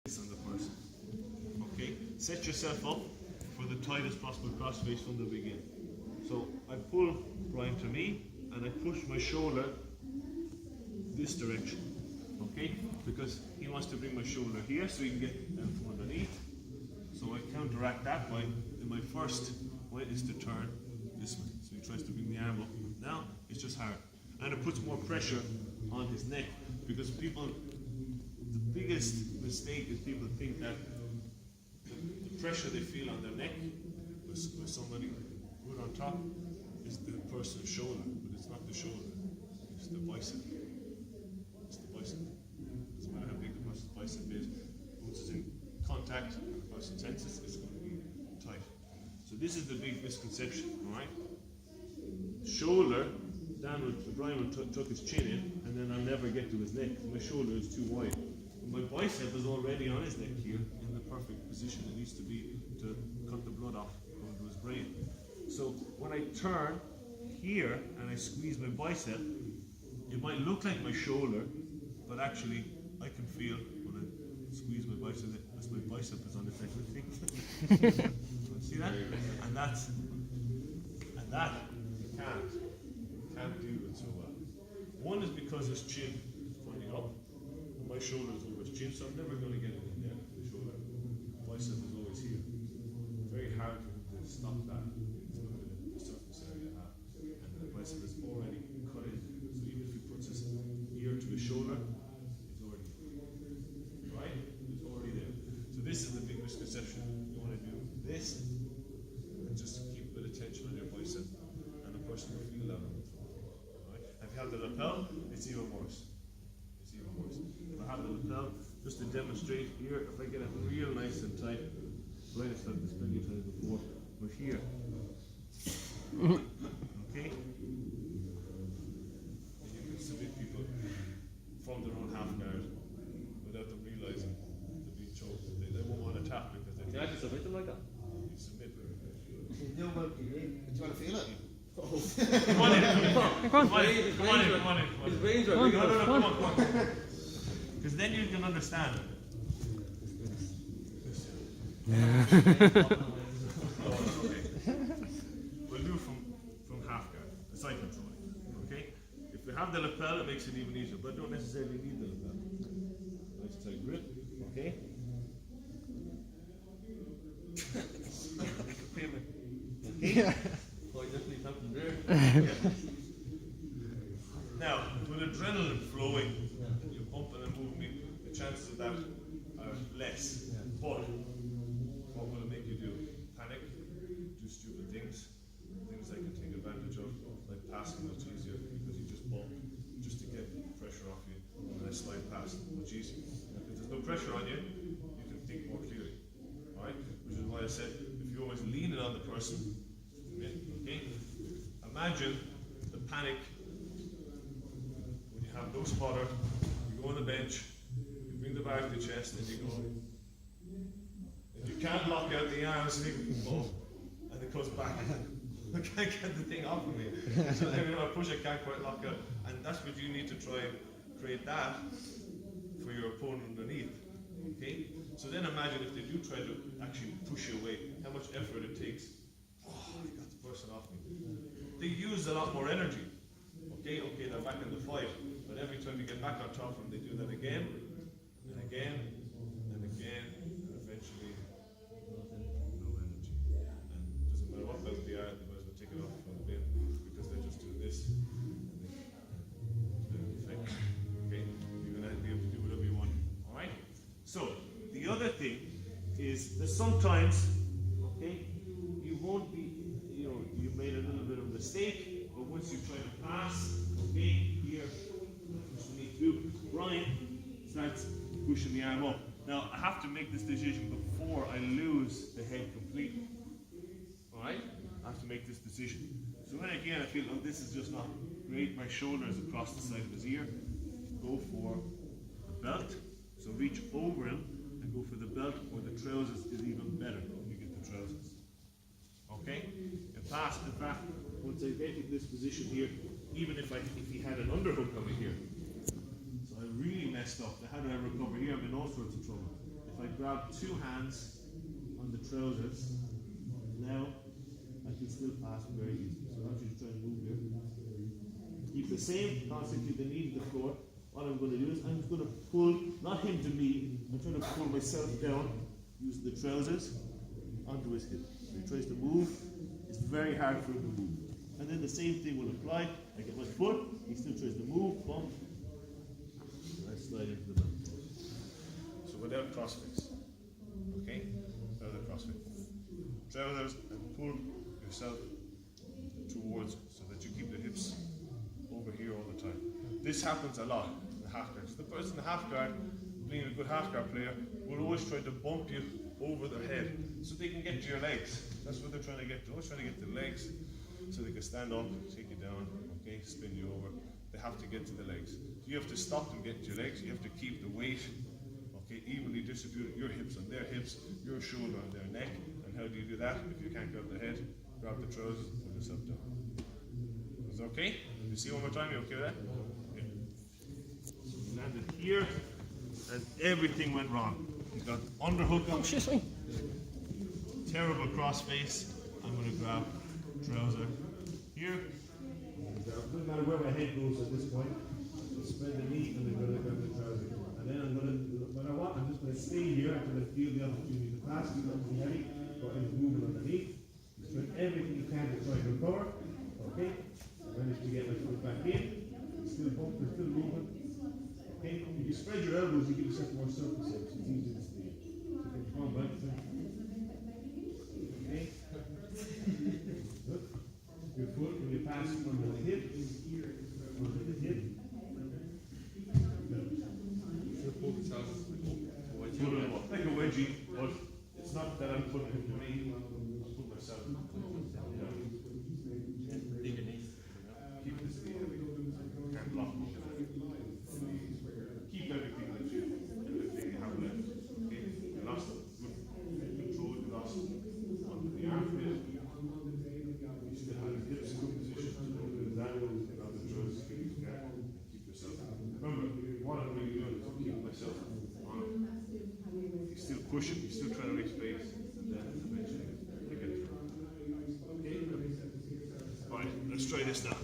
on the person. Okay? Set yourself up for the tightest possible crossface from the beginning. So I pull Brian to me and I push my shoulder this direction. Okay? Because he wants to bring my shoulder here so he can get down from underneath. So I counteract that by my first way is to turn this way. So he tries to bring the arm up. Now it's just hard. And it puts more pressure on his neck because people, the biggest mistake is people think that the pressure they feel on their neck with somebody good on top is the person's shoulder, but it's not the shoulder, it's the bicep. It's the bicep. Doesn't matter how big the person's bicep is, once it's in contact and the person senses, it's going to be tight. So this is the big misconception, alright? Shoulder, Brian will tuck his chin in, and then I'll never get to his neck. My shoulder is too wide. My bicep is already on his neck here, in the perfect position it needs to be to cut the blood off going to his brain. So when I turn here and I squeeze my bicep, it might look like my shoulder, but actually I can feel when I squeeze my bicep that my bicep is on the technical thing. See that? And that you can't do it so well. One is because his chin is pointing up, and my shoulder is over his chin, so I'm never going to get it in there. The shoulder, bicep is always here. Very hard to stop that. It's not the surface area I have, and the bicep is already cut in. So even if he puts his ear to his shoulder, it's already there. Right? It's already there. So this is the big misconception. You want to do this, and just keep a bit of tension on your bicep, and the person will feel that on the floor. Right? If you have the lapel, it's even worse. It's even worse. If I have the lapel, just to demonstrate here, if I get it real nice and tight, right, I've said this plenty of times before, but here, okay? And you can submit people from their own half guard without them realizing they're being choked. They won't want to tap because they You actually submit them like that? You submit. Do you want to feel it? Come on in. His veins are No, big no, enough. come on. Because then you can understand. We'll do from half guard, the side control. Okay? If we have the lapel, it makes it even easier, but don't necessarily need the lapel. Nice tight grip. Okay? Okay? Oh, you definitely tapped him there. Now, with adrenaline flowing, you're pumping and moving, the chances of that are less. But what will it make you do? Panic, do stupid things I can take advantage of, like passing much easier because you just bump just to get pressure off you, and then slide past much easier. If there's no pressure on you, you can think more clearly. Alright? Which is why I said if you're always leaning on the person, okay? Imagine the panic when you have no spotter, you go on the bench, you bring the bar to the chest, and you go. And you can't lock out the arms, and you go, and it goes back. I can't get the thing off of me. So every time I push, I can't quite lock out. And that's what you need to try and create that for your opponent underneath. Okay? So then imagine if they do try to actually push you away, how much effort it takes. Oh, I got the person off me. They use a lot more energy. Okay, they're back in the fight. But every time you get back on top of them, they do that again, and again, and again, and eventually, no energy. And it doesn't matter what belt they are, they might as well take it off from the bin, because they just do this, and they effect. Okay, you're going to be able to do whatever you want. Alright? So, the other thing is that sometimes, okay, you won't be, you made a little bit of a mistake, but once you try to pass, okay, here, push me through, Brian starts pushing the arm up. Now, I have to make this decision before I lose the head completely. Alright? I have to make this decision. So then again, I feel, oh, this is just not great. My shoulder is across the side of his ear. Go for the belt. So reach over him and go for the belt, or the trousers is even better when you get the trousers. Okay? In fact, once I get in this position here, even if he had an underhook over here, so I really messed up. How do I recover here? I'm in all sorts of trouble. If grab two hands on the trousers. Now I can still pass very easily. So I want you to try and move here. Keep the same concept, keep the knee to the floor. What I'm going to do is I'm going to pull, not him to me, I'm trying to pull myself down using the trousers onto his hip. So he tries to move, it's very hard for him to move. And then the same thing will apply. I get my foot, he still tries to move, bump, and I slide into the belt. So without crossface. Okay? Without the crossface. Trousers and pull yourself towards so that you keep the hips over here all the time. This happens a lot in the half guard. So the person in the half guard, being a good half guard player, will always try to bump you over their head so they can get to your legs. That's what they're trying to get to. Always trying to get to the legs so they can stand up, take you down, okay, spin you over. They have to get to the legs. So you have to stop them getting to your legs. You have to keep the weight, okay, evenly distributed. Your hips on their hips, your shoulder on their neck. And how do you do that? If you can't grab the head, grab the trousers, pull yourself down. Is that okay? You see one more time? You okay with that? Okay. So we landed here, and everything went wrong. You got underhook up. Terrible cross face. I'm going to grab trouser here. Doesn't matter where my head goes at this point. Just spread the knee and then grab the trouser. And then I'm going to, I'm just going to stay here until I feel the opportunity to pass. You don't be heavy, but I'm moving underneath. Just try everything you can to try to recover. Okay? I managed to get my foot back in. Still bumping, still moving. Okay? If you spread your elbows, you give yourself more surface area, so it's easier to stay. So you can come on, right? Okay? Good. Your foot, when you pass from the hip, onto the hip. Pull the trousers Pull it up, like a wedgie, but it's not that I'm putting it to me, I put myself down. Keep this can't lock me. Keep everything that you have left. Okay? You lost good control, you lost onto the armpit. You still have your hips in good position. So don't do that. Take out the trousers, keep yourself. Remember, what I'm really doing is I'm keeping myself on. You still push it, you still try to reach base, and then eventually you get through. Okay? Alright, let's try this now.